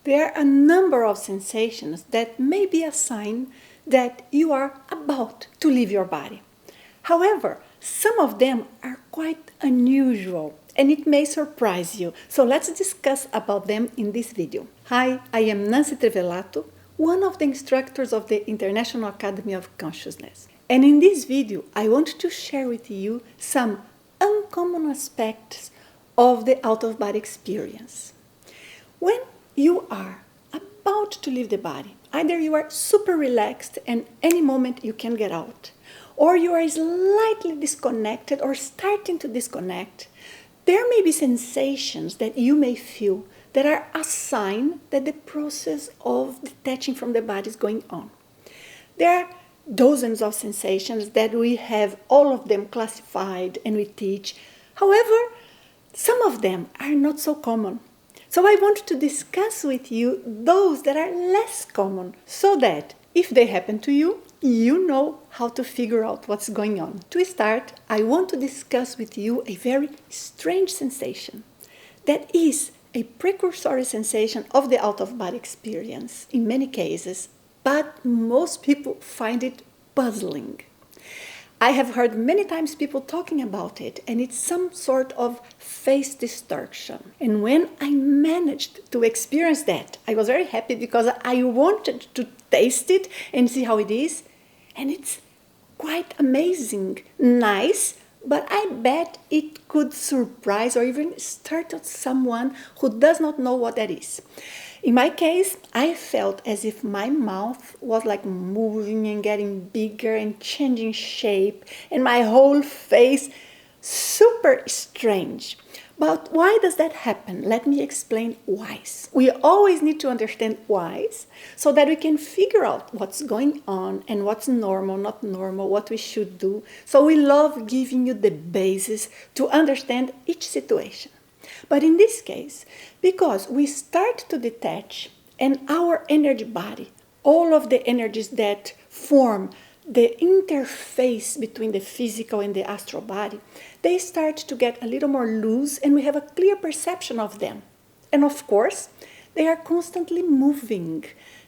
There are a number of sensations that may be a sign that you are about to leave your body. However, some of them are quite unusual and it may surprise you. So let's discuss about them in this video. Hi, I am Nancy Trevelato, one of the instructors of the International Academy of Consciousness. And in this video, I want to share with you some uncommon aspects of the out-of-body experience. When you are about to leave the body, either you are super relaxed and any moment you can get out, or you are slightly disconnected or starting to disconnect, there may be sensations that you may feel that are a sign that the process of detaching from the body is going on. There are dozens of sensations that we have all of them classified and we teach. However, some of them are not so common. So I want to discuss with you those that are less common so that if they happen to you, you know how to figure out what's going on. To start, I want to discuss with you a very strange sensation that is a precursory sensation of the out-of-body experience in many cases, but most people find it puzzling. I have heard many times people talking about it, and it's some sort of face distortion. And when I managed to experience that, I was very happy because I wanted to taste it and see how it is. And it's quite amazing, nice, but I bet it could surprise or even startle someone who does not know what that is. In my case, I felt as if my mouth was like moving and getting bigger and changing shape, and my whole face super strange. But why does that happen? Let me explain whys. We always need to understand whys so that we can figure out what's going on and what's normal, not normal, what we should do. So we love giving you the basis to understand each situation. But in this case, because we start to detach and our energy body, all of the energies that form the interface between the physical and the astral body, they start to get a little more loose and we have a clear perception of them. And of course, they are constantly moving.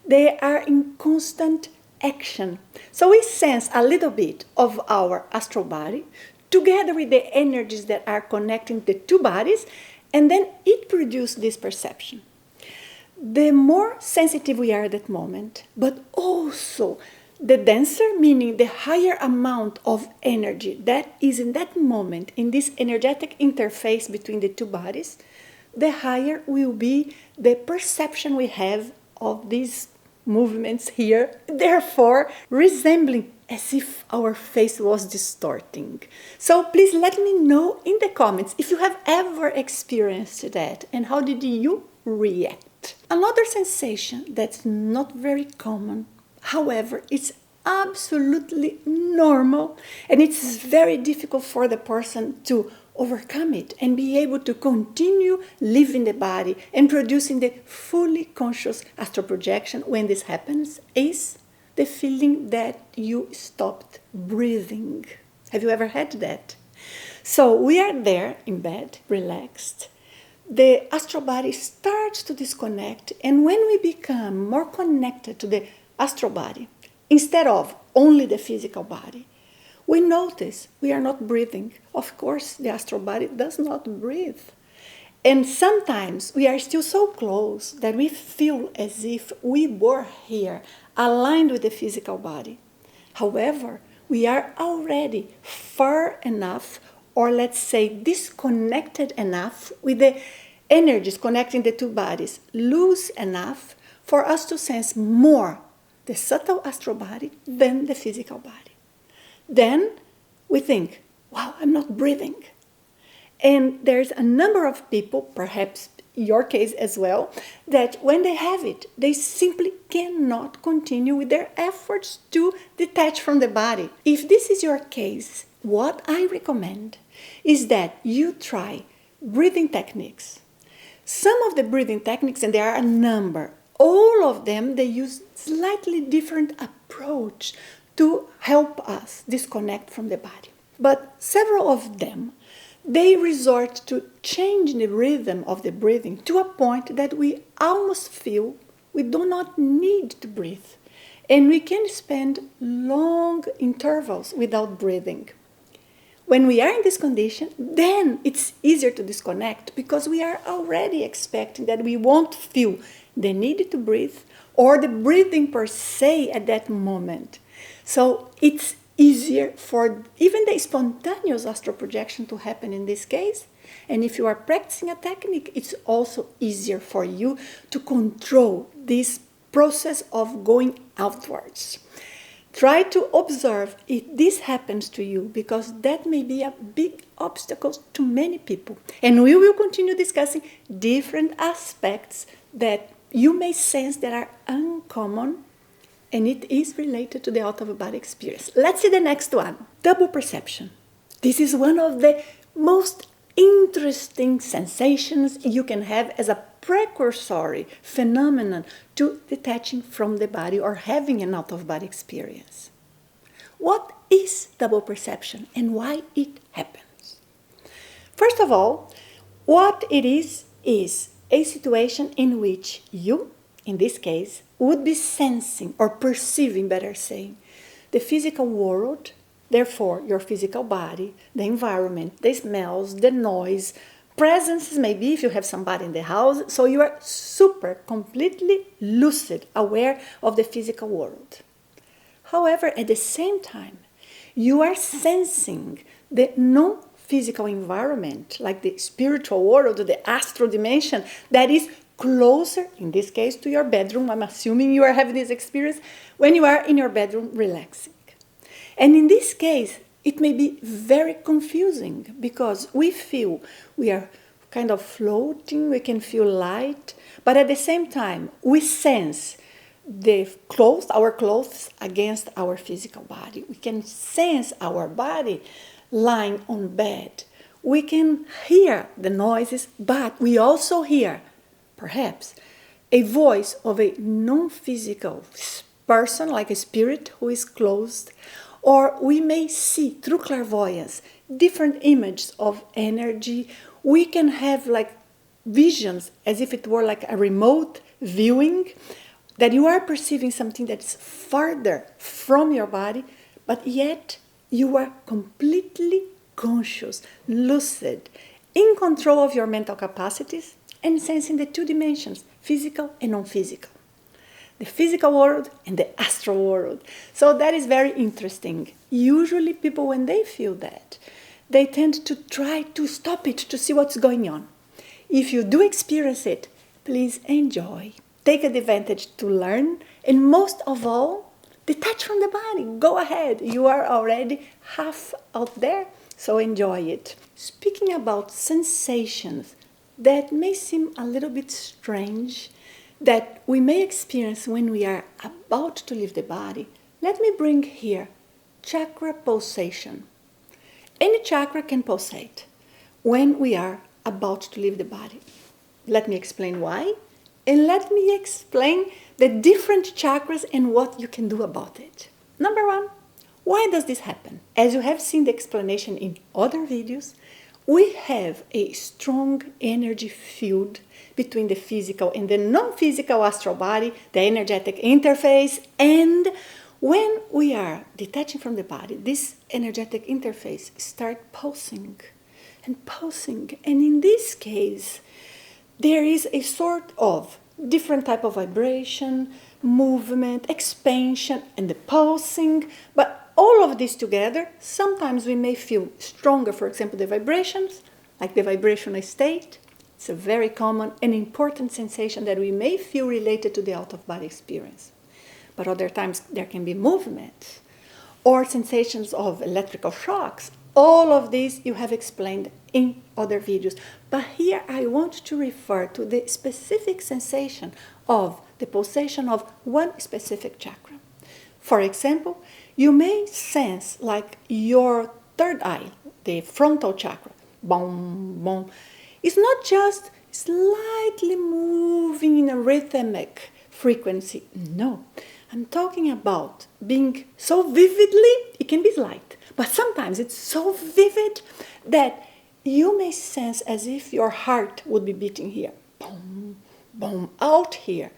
They are in constant action. So we sense a little bit of our astral body together with the energies that are connecting the two bodies, and then it produces this perception. The more sensitive we are at that moment, but also the denser, meaning the higher amount of energy that is in that moment, in this energetic interface between the two bodies, the higher will be the perception we have of these movements here, therefore resembling as if our face was distorting. So please let me know in the comments if you have ever experienced that and how did you react. Another sensation that's not very common, however, it's absolutely normal and it's very difficult for the person to overcome it and be able to continue living the body and producing the fully conscious astral projection when this happens, is the feeling that you stopped breathing. Have you ever had that? So we are there in bed, relaxed. The astral body starts to disconnect, and when we become more connected to the astral body, instead of only the physical body, we notice we are not breathing. Of course, the astral body does not breathe. And sometimes we are still so close that we feel as if we were here, aligned with the physical body. However, we are already far enough, or let's say disconnected enough with the energies connecting the two bodies, loose enough for us to sense more the subtle astral body than the physical body. Then we think, wow, I'm not breathing. And there's a number of people, perhaps your case as well, that when they have it, they simply cannot continue with their efforts to detach from the body. If this is your case, what I recommend is that you try breathing techniques. Some of the breathing techniques, and there are a number, all of them, they use slightly different approach to help us disconnect from the body. But several of them, they resort to change the rhythm of the breathing to a point that we almost feel we do not need to breathe. And we can spend long intervals without breathing. When we are in this condition, then it's easier to disconnect because we are already expecting that we won't feel the need to breathe or the breathing per se at that moment. So it's easier for even the spontaneous astral projection to happen in this case. And if you are practicing a technique, it's also easier for you to control this process of going outwards. Try to observe if this happens to you, because that may be a big obstacle to many people. And we will continue discussing different aspects that you may sense that are uncommon, and it is related to the out-of-body experience. Let's see the next one. Double perception. This is one of the most interesting sensations you can have as a precursory phenomenon to detaching from the body or having an out-of-body experience. What is double perception and why it happens? First of all, what it is a situation in which you, in this case, would be sensing or perceiving, better saying, the physical world. Therefore, your physical body, the environment, the smells, the noise, presences maybe if you have somebody in the house. So you are completely lucid, aware of the physical world. However, at the same time, you are sensing the non-physical environment, like the spiritual world, the astral dimension, that is closer, in this case, to your bedroom. I'm assuming you are having this experience when you are in your bedroom relaxing. And in this case, it may be very confusing because we feel we are kind of floating, we can feel light, but at the same time, we sense our clothes against our physical body. We can sense our body lying on bed. We can hear the noises, but we also hear, perhaps, a voice of a non-physical person, like a spirit who is closed. Or we may see through clairvoyance different images of energy. We can have like visions as if it were like a remote viewing, that you are perceiving something that's farther from your body, but yet you are completely conscious, lucid, in control of your mental capacities and sensing the two dimensions, physical and non-physical. The physical world and the astral world. So that is very interesting. Usually people, when they feel that, they tend to try to stop it, to see what's going on. If you do experience it, please enjoy. Take advantage to learn, and most of all, detach from the body. Go ahead. You are already half out there, so enjoy it. Speaking about sensations that may seem a little bit strange, that we may experience when we are about to leave the body, let me bring here chakra pulsation. Any chakra can pulsate when we are about to leave the body. Let me explain why, and let me explain the different chakras and what you can do about it. Number one, why does this happen? As you have seen the explanation in other videos, we have a strong energy field between the physical and the non-physical astral body, the energetic interface, and when we are detaching from the body, this energetic interface starts pulsing and pulsing. And in this case, there is a sort of different type of vibration, movement, expansion, and the pulsing. But all of this together, sometimes we may feel stronger, for example, the vibrations, like the vibrational state. It's a very common and important sensation that we may feel related to the out-of-body experience. But other times there can be movement or sensations of electrical shocks. All of these you have explained in other videos. But here I want to refer to the specific sensation of the pulsation of one specific chakra. For example, you may sense like your third eye, the frontal chakra, boom, boom. It's not just slightly moving in a rhythmic frequency. No, I'm talking about being so vividly, it can be slight, but sometimes it's so vivid that you may sense as if your heart would be beating here. Boom, boom, out here.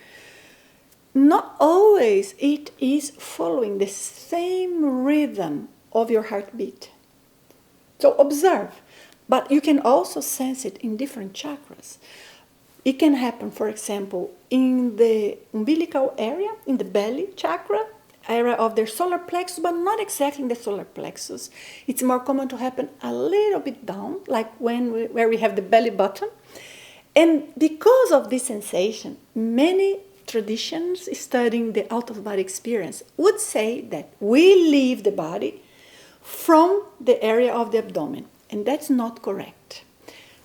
Not always it is following the same rhythm of your heartbeat. So observe, but you can also sense it in different chakras. It can happen, for example, in the umbilical area, in the belly chakra, area of their solar plexus, but not exactly in the solar plexus. It's more common to happen a little bit down, like where we have the belly button. And because of this sensation, many traditions studying the out-of-body experience would say that we leave the body from the area of the abdomen, and that's not correct.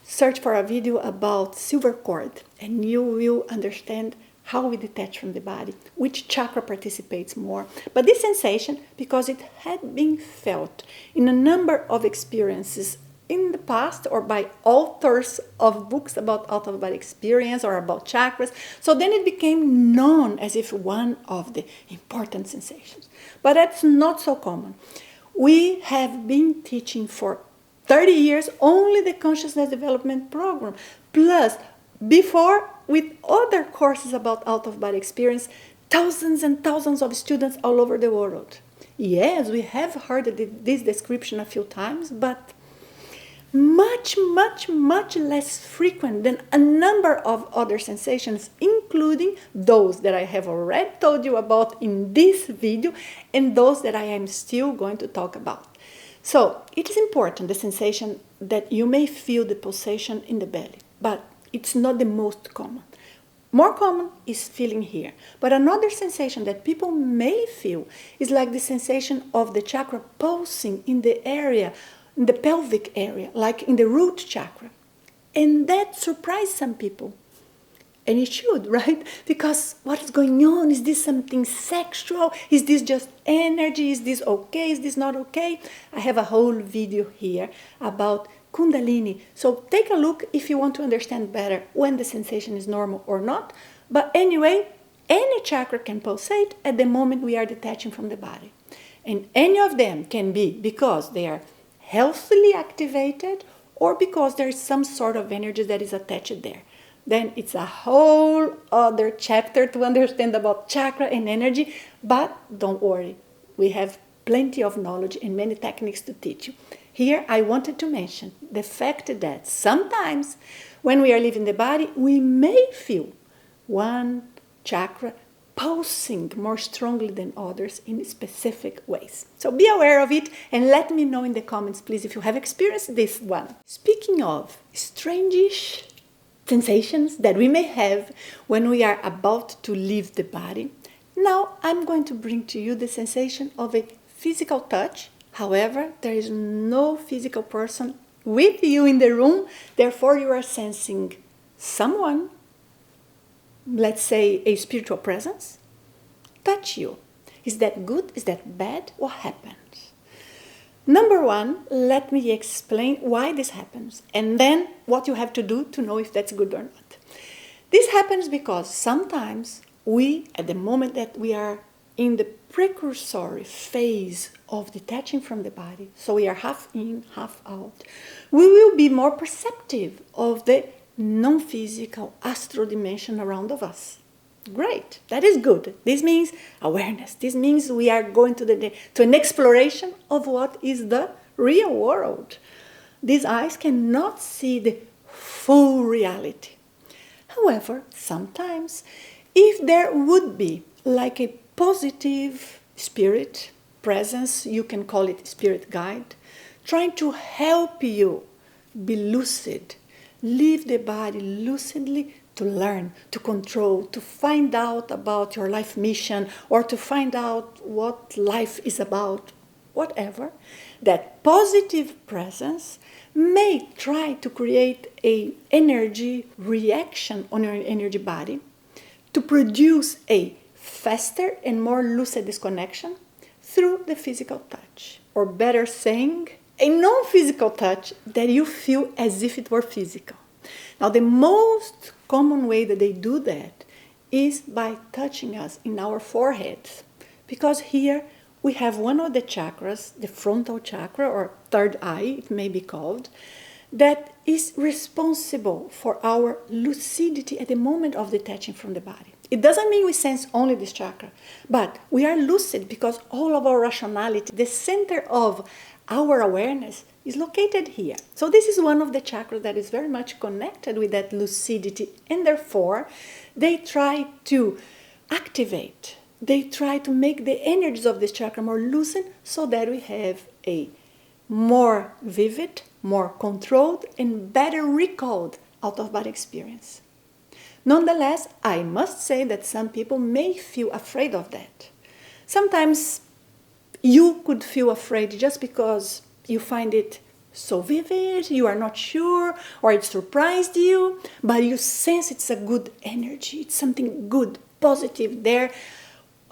Search for a video about silver cord, and you will understand how we detach from the body, which chakra participates more. But this sensation, because it had been felt in a number of experiences in the past or by authors of books about out-of-body experience or about chakras, so then it became known as if one of the important sensations. But that's not so common. We have been teaching for 30 years only the consciousness development program, plus before with other courses about out-of-body experience, thousands and thousands of students all over the world. Yes, we have heard this description a few times, but much, much, much less frequent than a number of other sensations, including those that I have already told you about in this video and those that I am still going to talk about. So, it is important, the sensation that you may feel the pulsation in the belly, but it's not the most common. More common is feeling here. But another sensation that people may feel is like the sensation of the chakra pulsing in the area, in the pelvic area, like in the root chakra. And that surprised some people. And it should, right? Because what is going on? Is this something sexual? Is this just energy? Is this okay? Is this not okay? I have a whole video here about Kundalini. So take a look if you want to understand better when the sensation is normal or not. But anyway, any chakra can pulsate at the moment we are detaching from the body. And any of them can be because they are healthily activated or because there is some sort of energy that is attached there. Then it's a whole other chapter to understand about chakra and energy, but don't worry, we have plenty of knowledge and many techniques to teach you. Here I wanted to mention the fact that sometimes when we are leaving the body, we may feel one chakra pulsing more strongly than others in specific ways. So be aware of it and let me know in the comments, please, if you have experienced this one. Speaking of strange sensations that we may have when we are about to leave the body, now I'm going to bring to you the sensation of a physical touch. However, there is no physical person with you in the room, therefore you are sensing someone, let's say a spiritual presence, touch you. Is that good? Is that bad? What happens? Number one, let me explain why this happens and then what you have to do to know if that's good or not. This happens because sometimes we, at the moment that we are in the precursory phase of detaching from the body, so we are half in, half out, we will be more perceptive of the non-physical astral dimension around of us. Great, that is good. This means awareness. This means we are going to an exploration of what is the real world. These eyes cannot see the full reality. However, sometimes, if there would be like a positive spirit presence, you can call it spirit guide, trying to help you be lucid, leave the body lucidly, to learn, to control, to find out about your life mission or to find out what life is about, whatever, that positive presence may try to create an energy reaction on your energy body to produce a faster and more lucid disconnection through the physical touch. Or better saying, a non-physical touch that you feel as if it were physical. Now, the most common way that they do that is by touching us in our foreheads, because here we have one of the chakras, the frontal chakra or third eye, it may be called, that is responsible for our lucidity at the moment of detaching from the body. It doesn't mean we sense only this chakra, but we are lucid because all of our rationality, the center of our awareness, is located here. So this is one of the chakras that is very much connected with that lucidity, and therefore they try to activate, they try to make the energies of this chakra more lucid so that we have a more vivid, more controlled, and better recalled out-of-body experience. Nonetheless, I must say that some people may feel afraid of that. Sometimes you could feel afraid just because you find it so vivid, you are not sure, or it surprised you, but you sense it's a good energy, it's something good, positive there,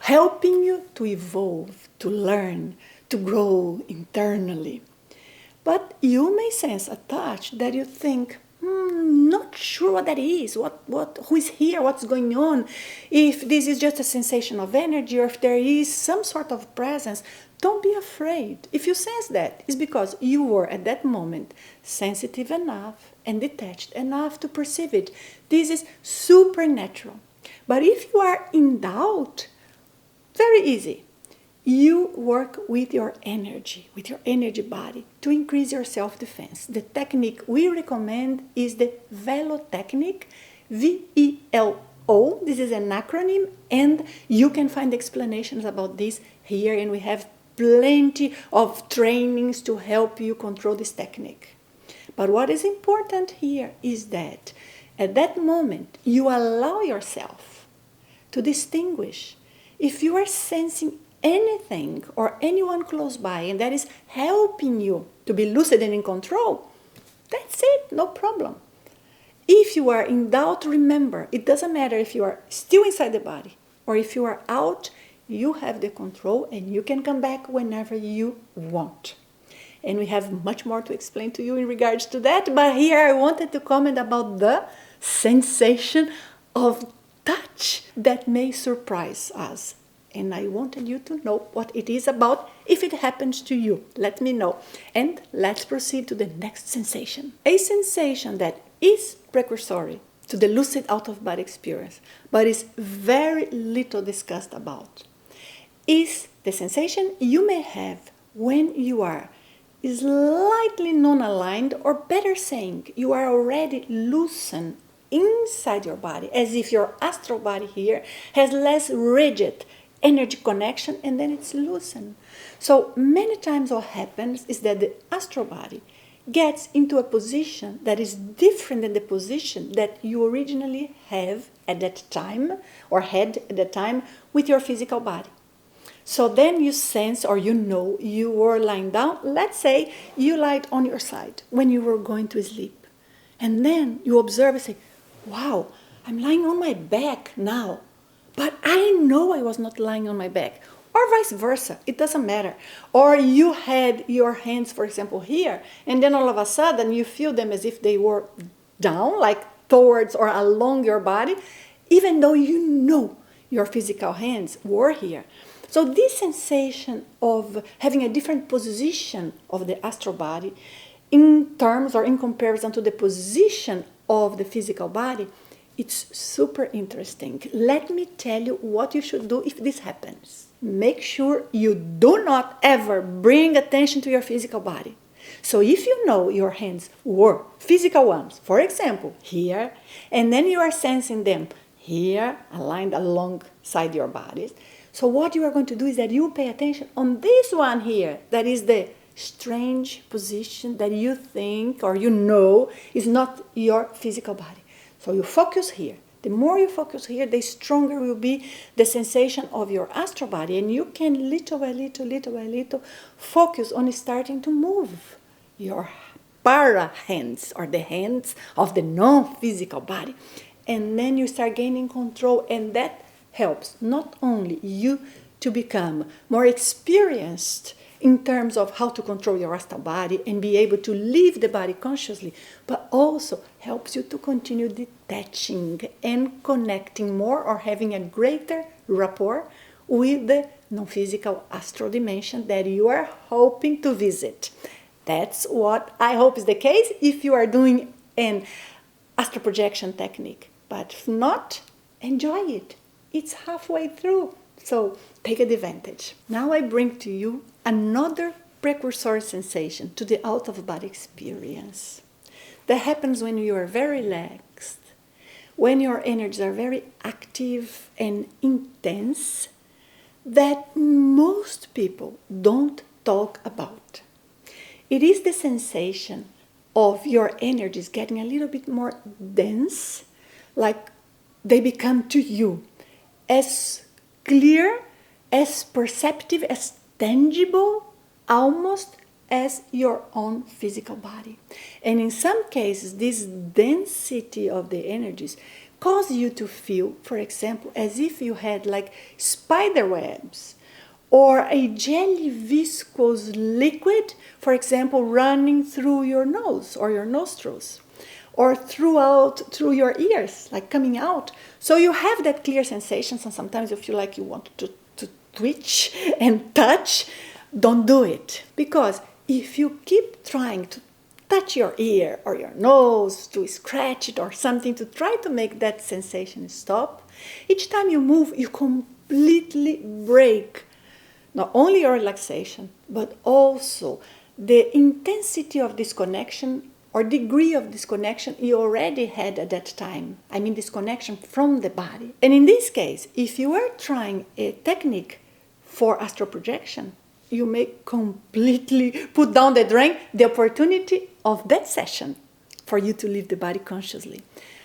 helping you to evolve, to learn, to grow internally. But you may sense a touch that you think, not sure what that is, who is here, what's going on, if this is just a sensation of energy or if there is some sort of presence. Don't be afraid. If you sense that, it's because you were at that moment sensitive enough and detached enough to perceive it. This is supernatural. But if you are in doubt, very easy. You work with your energy body to increase your self-defense. The technique we recommend is the Velo Technique, V-E-L-O. This is an acronym, and you can find explanations about this here, and we have plenty of trainings to help you control this technique. But what is important here is that at that moment, you allow yourself to distinguish if you are sensing anything or anyone close by and that is helping you to be lucid and in control. That's it, no problem. If you are in doubt, remember, it doesn't matter if you are still inside the body or if you are out, you have the control and you can come back whenever you want. And we have much more to explain to you in regards to that, but here I wanted to comment about the sensation of touch that may surprise us. And I wanted you to know what it is about. If it happens to you, let me know. And let's proceed to the next sensation. A sensation that is precursory to the lucid out-of-body experience, but is very little discussed about, is the sensation you may have when you are slightly non-aligned, or better saying, you are already loosened inside your body, as if your astral body here has less rigid energy connection and then it's loosened. So many times what happens is that the astral body gets into a position that is different than the position that you originally have at that time or had at that time with your physical body. So then you sense or you know you were lying down. Let's say you lied on your side when you were going to sleep. And then you observe and say, wow, I'm lying on my back now. But I know I was not lying on my back. Or vice versa, it doesn't matter. Or you had your hands, for example, here, and then all of a sudden you feel them as if they were down, like towards or along your body, even though you know your physical hands were here. So this sensation of having a different position of the astral body in terms or in comparison to the position of the physical body, it's super interesting. Let me tell you what you should do if this happens. Make sure you do not ever bring attention to your physical body. So if you know your hands were physical ones, for example, here, and then you are sensing them here, aligned alongside your bodies, so what you are going to do is that you pay attention on this one here, that is the strange position that you think or you know is not your physical body. So you focus here. The more you focus here, the stronger will be the sensation of your astral body. And you can little by little focus on starting to move your para hands or the hands of the non-physical body. And then you start gaining control, and that helps not only you to become more experienced in terms of how to control your astral body and be able to leave the body consciously, but also helps you to continue detaching and connecting more or having a greater rapport with the non-physical astral dimension that you are hoping to visit. That's what I hope is the case if you are doing an astral projection technique. But if not, enjoy it. It's halfway through, so take advantage. Now I bring to you another precursor sensation to the out-of-body experience. That happens when you are very relaxed, when your energies are very active and intense, that most people don't talk about. It is the sensation of your energies getting a little bit more dense, like they become to you as clear, as perceptive, as tangible, almost as your own physical body. And in some cases, this density of the energies cause you to feel, for example, as if you had like spider webs or a jelly viscous liquid, for example, running through your nose or your nostrils, or through your ears, like coming out. So you have that clear sensation, and sometimes you feel like you want to twitch and touch. Don't do it. Because if you keep trying to touch your ear or your nose, to scratch it or something, to try to make that sensation stop, each time you move, you completely break not only your relaxation, but also the intensity of disconnection or degree of disconnection you already had at that time. I mean, disconnection from the body. And in this case, if you are trying a technique for astral projection, you may completely put down the drain the opportunity of that session for you to leave the body consciously.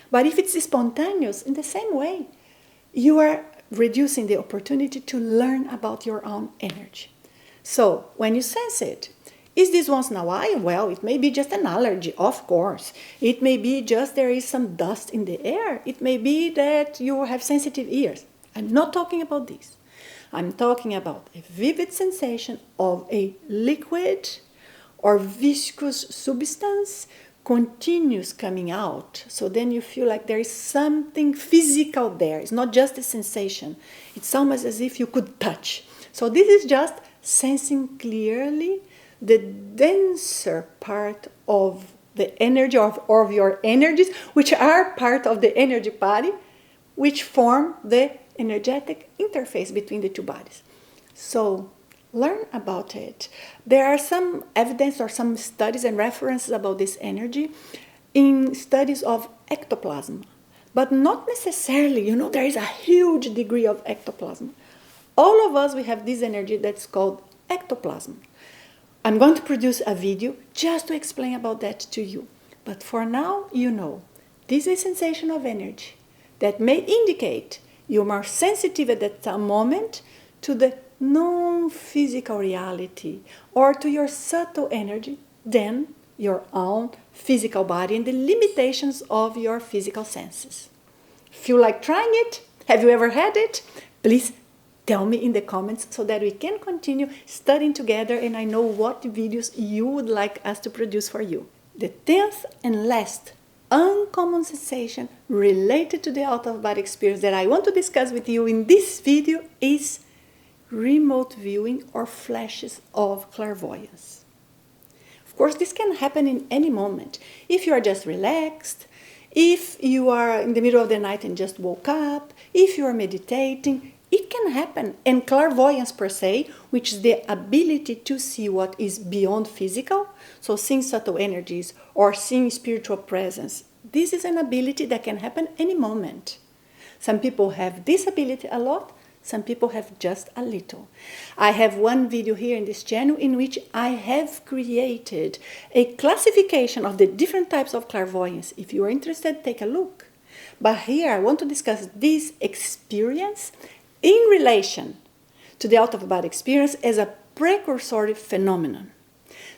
But if it's spontaneous, in the same way, you are reducing the opportunity to learn about your own energy. So, when you sense it, is this once in a while? Well, it may be just an allergy, of course. It may be just there is some dust in the air. It may be that you have sensitive ears. I'm not talking about this. I'm talking about a vivid sensation of a liquid or viscous substance continues coming out. So then you feel like there is something physical there. It's not just a sensation. It's almost as if you could touch. So this is just sensing clearly the denser part of the energy of your energies, which are part of the energy body, which form the energetic interface between the two bodies. So learn about it. There are some evidence or some studies and references about this energy in studies of ectoplasm, but not necessarily, there is a huge degree of ectoplasm. All of us, we have this energy that's called ectoplasm. I'm going to produce a video just to explain about that to you. But for now, this is a sensation of energy that may indicate you're more sensitive at that moment to the non-physical reality or to your subtle energy than your own physical body and the limitations of your physical senses. Feel like trying it? Have you ever had it? Please tell me in the comments so that we can continue studying together and I know what videos you would like us to produce for you. The 10th and last uncommon sensation related to the out-of-body experience that I want to discuss with you in this video is remote viewing or flashes of clairvoyance. Of course, this can happen in any moment. If you are just relaxed, if you are in the middle of the night and just woke up, if you are meditating, it can happen. And clairvoyance per se, which is the ability to see what is beyond physical, so seeing subtle energies or seeing spiritual presence, this is an ability that can happen any moment. Some people have this ability a lot, some people have just a little. I have one video here in this channel in which I have created a classification of the different types of clairvoyance. If you are interested, take a look. But here I want to discuss this experience in relation to the out-of-body experience as a precursory phenomenon.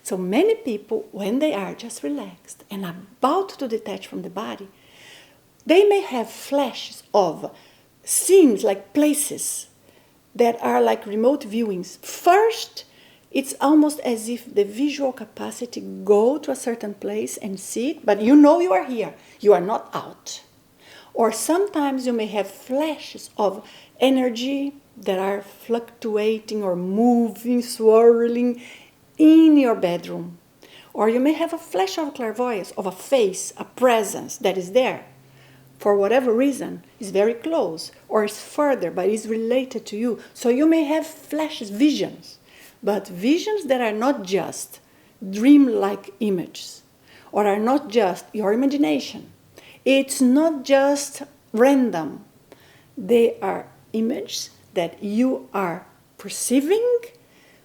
So many people, when they are just relaxed and about to detach from the body, they may have flashes of scenes, like places that are like remote viewings. First, it's almost as if the visual capacity go to a certain place and see it, but you are here. You are not out. Or sometimes you may have flashes of energy that are fluctuating or moving, swirling in your bedroom. Or you may have a flash of clairvoyance of a face, a presence that is there. For whatever reason, is very close or is further but is related to you. So you may have flashes, visions, but visions that are not just dream-like images or are not just your imagination. It's not just random. They are images that you are perceiving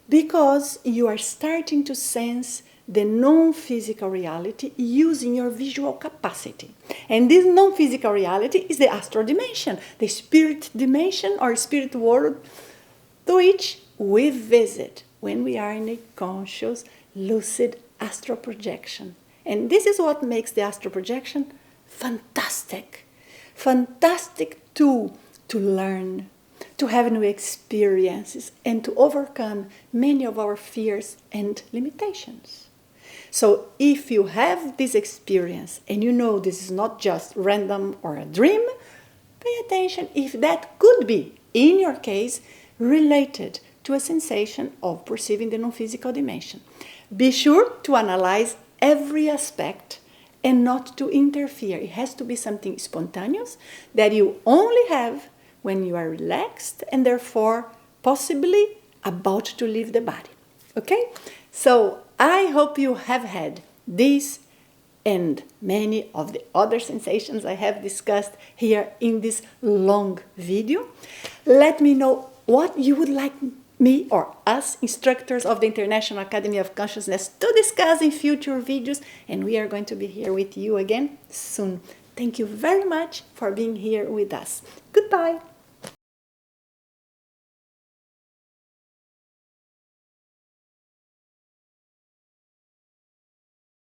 because you are starting to sense the non-physical reality using your visual capacity. And this non-physical reality is the astral dimension, the spirit dimension or spirit world to which we visit when we are in a conscious, lucid astral projection. And this is what makes the astral projection fantastic. Fantastic tool to learn, to have new experiences, and to overcome many of our fears and limitations. So if you have this experience and you know this is not just random or a dream, pay attention if that could be, in your case, related to a sensation of perceiving the non-physical dimension. Be sure to analyze every aspect and not to interfere. It has to be something spontaneous that you only have when you are relaxed and therefore possibly about to leave the body. Okay? So I hope you have had this and many of the other sensations I have discussed here in this long video. Let me know what you would like me or us, instructors of the International Academy of Consciousness, to discuss in future videos, and we are going to be here with you again soon. Thank you very much for being here with us. Goodbye.